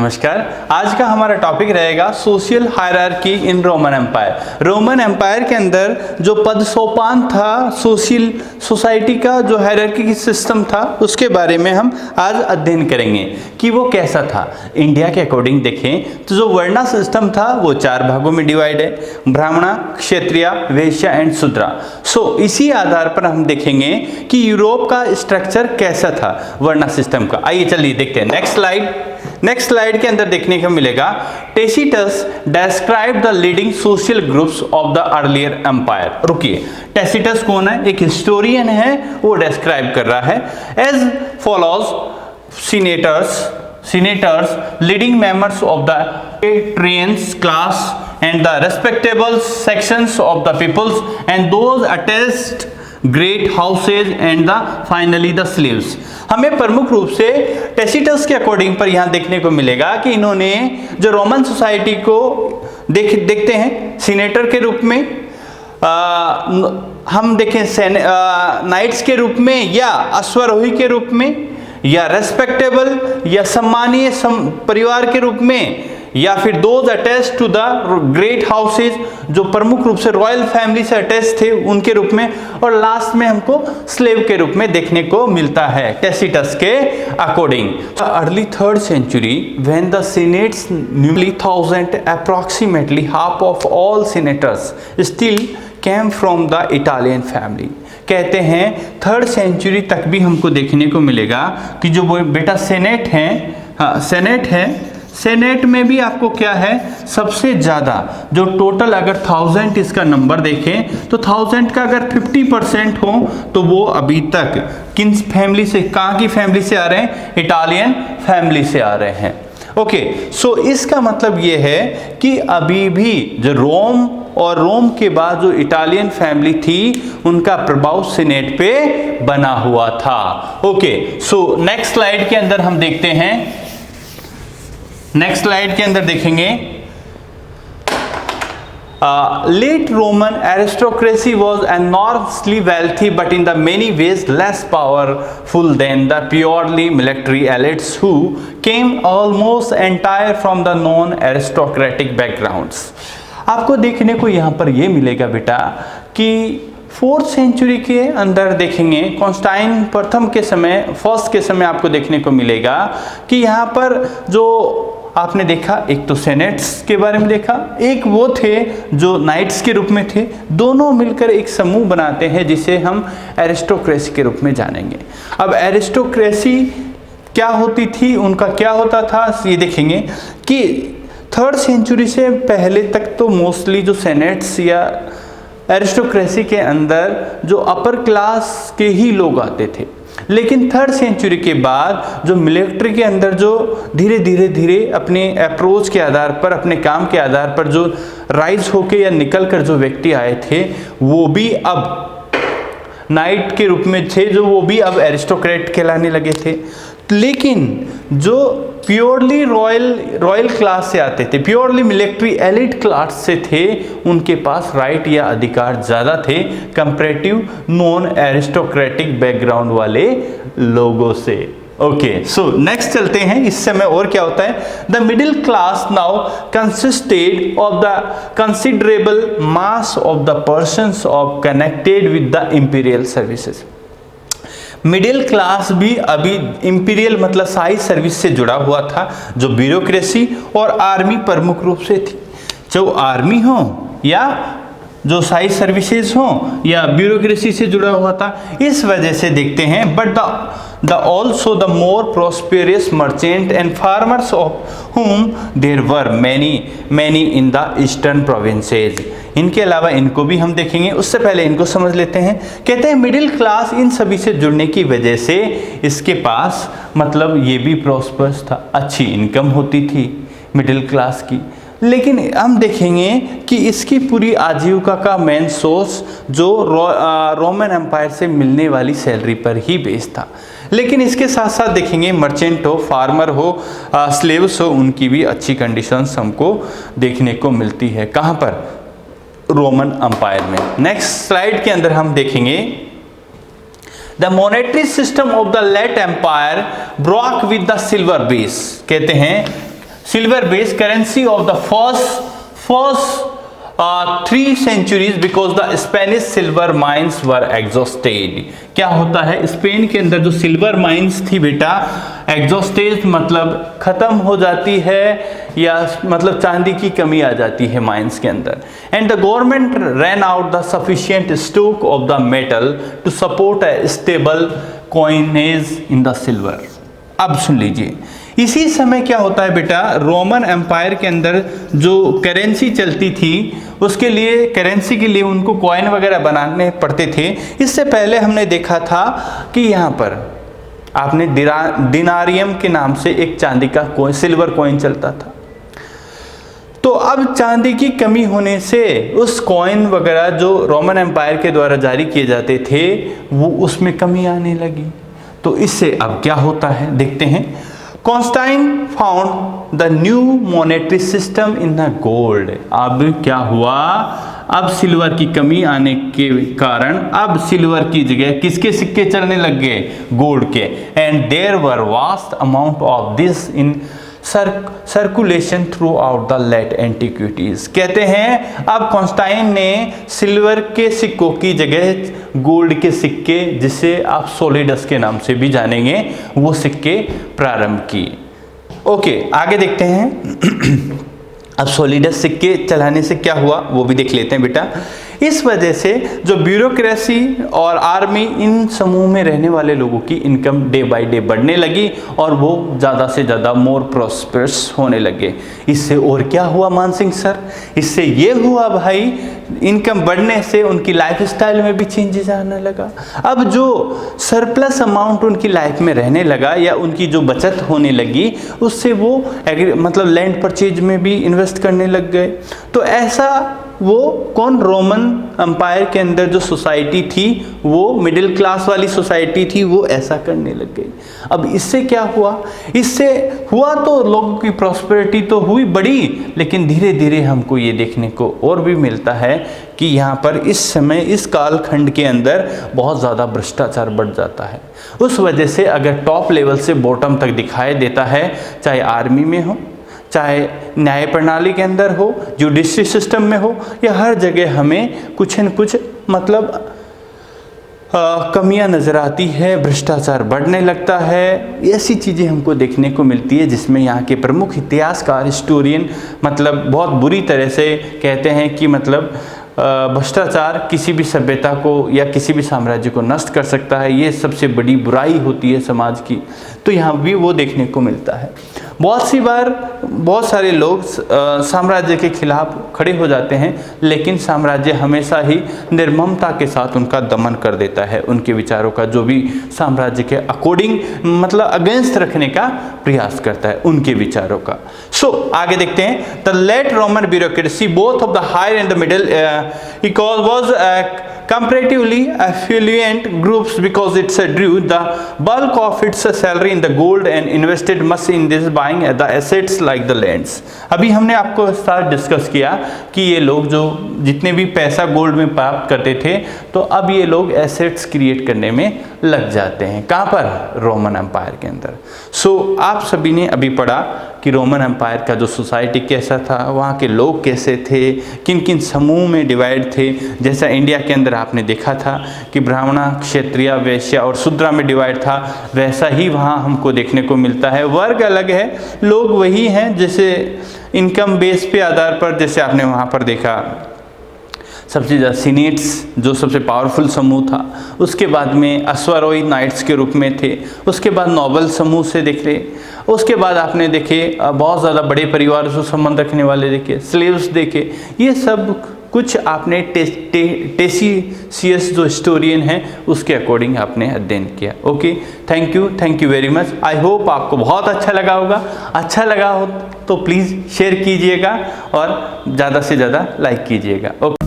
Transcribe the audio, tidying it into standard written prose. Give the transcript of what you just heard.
नमस्कार। आज का हमारा टॉपिक रहेगा social hierarchy in Roman Empire. Roman Empire के अंदर जो पद सोपान था, सोशल सोसाइटी का जो हायरार्की की सिस्टम था, उसके बारे में हम आज अध्ययन करेंगे कि वो कैसा था। इंडिया के अकॉर्डिंग देखें तो जो वर्णा सिस्टम था वो 4 भागों में डिवाइड है, ब्राह्मणा, क्षत्रिय, वैश्य एंड शूद्रा। इसी आधार पर हम देखेंगे कि यूरोप का स्ट्रक्चर कैसा था वर्णा सिस्टम का। आइए चलिए देखते हैं। नेक्स्ट स्लाइड के अंदर देखने को मिलेगा Tacitus describe the leading social groups of the earlier empire. रुकिए, टेसिटस कौन है? एक हिस्टोरियन है, वो डिस्क्राइब कर रहा है as follows senators, leading members of the patricians class and the respectable sections of the peoples and those attached great houses and the finally the slaves। हमें प्रमुख रूप से टेसिटस के अकॉर्डिंग पर यहाँ देखने को मिलेगा कि इन्होंने जो रोमन सोसाइटी को देखते हैं सीनेटर के रूप में, हम देखें नाइट्स के रूप में या अश्वारोही के रूप में या रेस्पेक्टेबल या सम्मानीय परिवार के रूप में, या फिर those attach to the great houses जो प्रमुख रूप से रॉयल फैमिली से अटैच थे उनके रूप में, और लास्ट में हमको स्लेव के रूप में देखने को मिलता है टेसिटस के according. Early 3rd century when the senates nearly 1000 approximately half of all senators still came from the Italian family। कहते हैं 3rd century तक भी हमको देखने को मिलेगा कि जो बेटा सेनेट है, हाँ सेनेट है, सेनेट में भी आपको क्या है सबसे ज़्यादा जो टोटल अगर 1000 इसका नंबर देखें तो 1000 का अगर 50% हो तो वो अभी तक किन फैमिली से, कहाँ की फैमिली से आ रहे हैं? इटालियन फैमिली से आ रहे हैं। ओके, इसका मतलब ये है कि अभी भी जो रोम और रोम के बाद जो इटालियन फैमिली थी उनका प्रभाव सीनेट पे बना हुआ था। ओके, नेक्स्ट स्लाइड के अंदर हम देखते हैं, नेक्स्ट स्लाइड के अंदर देखेंगे late Roman aristocracy was enormously wealthy but in the many ways less powerful than the purely military elites who came almost entire from the non-aristocratic backgrounds। आपको देखने को यहाँ पर ये मिलेगा बेटा कि 4th century के अंदर देखेंगे कॉन्स्टाइन प्रथम के समय, फर्स्ट के समय आपको देखने को मिलेगा कि यहाँ पर जो आपने देखा एक तो सेनेट्स के बारे में देखा, एक वो थे जो नाइट्स के रूप में थे, दोनों मिलकर एक समूह बनाते हैं जिसे हम एरिस्टोक्रेसी के रूप में जानेंगे। अब एरिस्टोक्रेसी क्या होती थी, उनका क्या होता था, ये देखेंगे कि 3rd century से पहले तक तो मोस्टली जो सेनेट्स या एरिस्टोक्रेसी के अंदर जो अपर क्लास के ही लोग आते थे, लेकिन 3rd century के बाद जो मिलिट्री के अंदर जो धीरे अपने अप्रोच के आधार पर, अपने काम के आधार पर जो राइज होके या निकल कर जो व्यक्ति आए थे वो भी अब नाइट के रूप में थे, जो वो भी अब एरिस्टोक्रेट कहलाने लगे थे। लेकिन जो प्योरली रॉयल क्लास से आते थे, प्योरली मिलिट्री एलिट क्लास से थे, उनके पास राइट या अधिकार ज़्यादा थे कंपैरेटिव नॉन एरिस्टोक्रेटिक बैकग्राउंड वाले लोगों से। ओके, नेक्स्ट चलते हैं। इस समय और क्या होता है? The middle class now consisted of the considerable mass of the persons of connected with the imperial services. Middle class भी अभी इंपीरियल मतलब शाही सर्विस से जुड़ा हुआ था, जो ब्यूरोक्रेसी और आर्मी प्रमुख रूप से थी। जो आर्मी हो या जो शाही सर्विसेज हो या ब्यूरोक्रेसी से जुड़ा हुआ था, इस वजह से देखते हैं। But the also the more prosperous merchant and farmers of whom there were many in the eastern provinces. इनके अलावा इनको भी हम देखेंगे, उससे पहले इनको समझ लेते हैं। कहते हैं मिडिल क्लास इन सभी से जुड़ने की वजह से इसके पास मतलब ये भी प्रोस्पर्स था, अच्छी इनकम होती थी मिडिल क्लास की। लेकिन हम देखेंगे कि इसकी पूरी आजीविका का मेन सोर्स जो रोमन एम्पायर से मिलने वाली सैलरी पर ही बेस्ड था। लेकिन इसके साथ साथ देखेंगे मर्चेंट हो, फार्मर हो, स्लेव्स हो, उनकी भी अच्छी कंडीशंस हमको देखने को मिलती है। कहाँ पर? रोमन एम्पायर में। नेक्स्ट स्लाइड के अंदर हम देखेंगे the monetary system of the late empire broke with the silver base. कहते हैं silver based currency of the first 3 centuries because the Spanish silver mines were exhausted। क्या होता है, स्पेन के अंदर जो सिल्वर माइंस थी बेटा, एग्जॉस्टेड मतलब खत्म हो जाती है या मतलब चांदी की कमी आ जाती है माइंस के अंदर। And the government ran out the sufficient stock of the metal to support a stable coinage in the silver. अब सुन लीजिए, इसी समय क्या होता है बेटा, रोमन एम्पायर के अंदर जो करेंसी चलती थी उसके लिए, करेंसी के लिए उनको कॉइन वगैरह बनाने पड़ते थे। इससे पहले हमने देखा था कि यहाँ पर आपने दिनारियम के नाम से एक चांदी का कॉइन, सिल्वर कॉइन चलता था। तो अब चांदी की कमी होने से उस कॉइन वगैरह जो रोमन एम्पायर के द्वारा जारी किए जाते थे वो उसमें कमी आने लगी। तो इससे अब क्या होता है देखते हैं। Constantine found the new monetary system in the gold. अब क्या हुआ, अब सिल्वर की कमी आने के कारण अब सिल्वर की जगह किसके सिक्के चलने लग गए, गोल्ड के। And there were vast amount of this in circulation throughout the late antiquities. कहते हैं अब कॉन्स्टाइन ने सिल्वर के सिक्कों की जगह गोल्ड के सिक्के, जिसे आप सोलिडस के नाम से भी जानेंगे, वो सिक्के प्रारंभ किए। ओके, आगे देखते हैं। अब सोलिडस सिक्के चलाने से क्या हुआ वो भी देख लेते हैं बेटा। इस वजह से जो ब्यूरोक्रेसी और आर्मी, इन समूह में रहने वाले लोगों की इनकम डे बाय डे बढ़ने लगी और वो ज़्यादा से ज़्यादा मोर प्रॉस्पेरस होने लगे। इससे और क्या हुआ मानसिंह सर, इससे ये हुआ भाई, इनकम बढ़ने से उनकी लाइफस्टाइल में भी चेंजेस आने लगा। अब जो सरप्लस अमाउंट उनकी लाइफ में रहने लगा या उनकी जो बचत होने लगी, उससे वो मतलब लैंड परचेज में भी इन्वेस्ट करने लग गए। तो ऐसा वो कौन, रोमन एम्पायर के अंदर जो सोसाइटी थी वो मिडिल क्लास वाली सोसाइटी थी, वो ऐसा करने लग गई। अब इससे क्या हुआ, इससे हुआ तो लोगों की प्रॉस्पेरिटी तो हुई बड़ी, लेकिन धीरे धीरे हमको ये देखने को और भी मिलता है कि यहाँ पर इस समय, इस कालखंड के अंदर बहुत ज़्यादा भ्रष्टाचार बढ़ जाता है। उस वजह से अगर टॉप लेवल से बॉटम तक दिखाई देता है, चाहे आर्मी में हो, चाहे न्याय प्रणाली के अंदर हो, जुडिशरी सिस्टम में हो, या हर जगह हमें कुछ न कुछ मतलब कमियां नज़र आती है, भ्रष्टाचार बढ़ने लगता है। ऐसी चीज़ें हमको देखने को मिलती है जिसमें यहाँ के प्रमुख इतिहासकार, हिस्टोरियन मतलब बहुत बुरी तरह से कहते हैं कि मतलब भ्रष्टाचार किसी भी सभ्यता को या किसी भी साम्राज्य को नष्ट कर सकता है, ये सबसे बड़ी बुराई होती है समाज की। तो यहाँ भी वो देखने को मिलता है। बहुत सी बार बहुत सारे लोग साम्राज्य के खिलाफ खड़े हो जाते हैं, लेकिन साम्राज्य हमेशा ही निर्ममता के साथ उनका दमन कर देता है, उनके विचारों का जो भी साम्राज्य के अकॉर्डिंग मतलब अगेंस्ट रखने का प्रयास करता है, उनके विचारों का। सो आगे देखते हैं। The late Roman bureaucracy both of the higher and the middle was comparatively affluent groups because it drew the bulk of its salary in the gold and invested much in this buying the assets like the lands। अभी हमने आपको साथ discuss किया कि ये लोग जो जितने भी पैसा गोल्ड में प्राप्त करते थे, तो अब ये लोग एसेट्स क्रिएट करने में लग जाते हैं। कहाँ पर, रोमन एम्पायर के अंदर। सो आप सभी ने अभी पढ़ा कि रोमन एम्पायर का जो सोसाइटी कैसा था, वहाँ के लोग कैसे थे, किन किन समूह में डिवाइड थे। जैसा इंडिया के अंदर आपने देखा था कि ब्राह्मण, क्षत्रिय, वैश्य और शूद्र में डिवाइड था, वैसा ही वहाँ हमको देखने को मिलता है। वर्ग अलग है, लोग वही हैं, जैसे इनकम बेस पे आधार पर, जैसे आपने वहाँ पर देखा सबसे ज़्यादा सीनेट्स जो सबसे पावरफुल समूह था, उसके बाद में अश्वारोही नाइट्स के रूप में थे, उसके बाद नोबल समूह से देखे, उसके बाद आपने देखे बहुत ज़्यादा बड़े परिवार से संबंध रखने वाले देखे, स्लेव्स देखे। ये सब कुछ आपने टेसीसियस जो हिस्टोरियन है उसके अकॉर्डिंग आपने अध्ययन किया। Okay, thank you very much. I hope आपको बहुत अच्छा लगा होगा। अच्छा लगा हो तो प्लीज़ शेयर कीजिएगा और ज़्यादा से ज़्यादा लाइक कीजिएगा। ओके।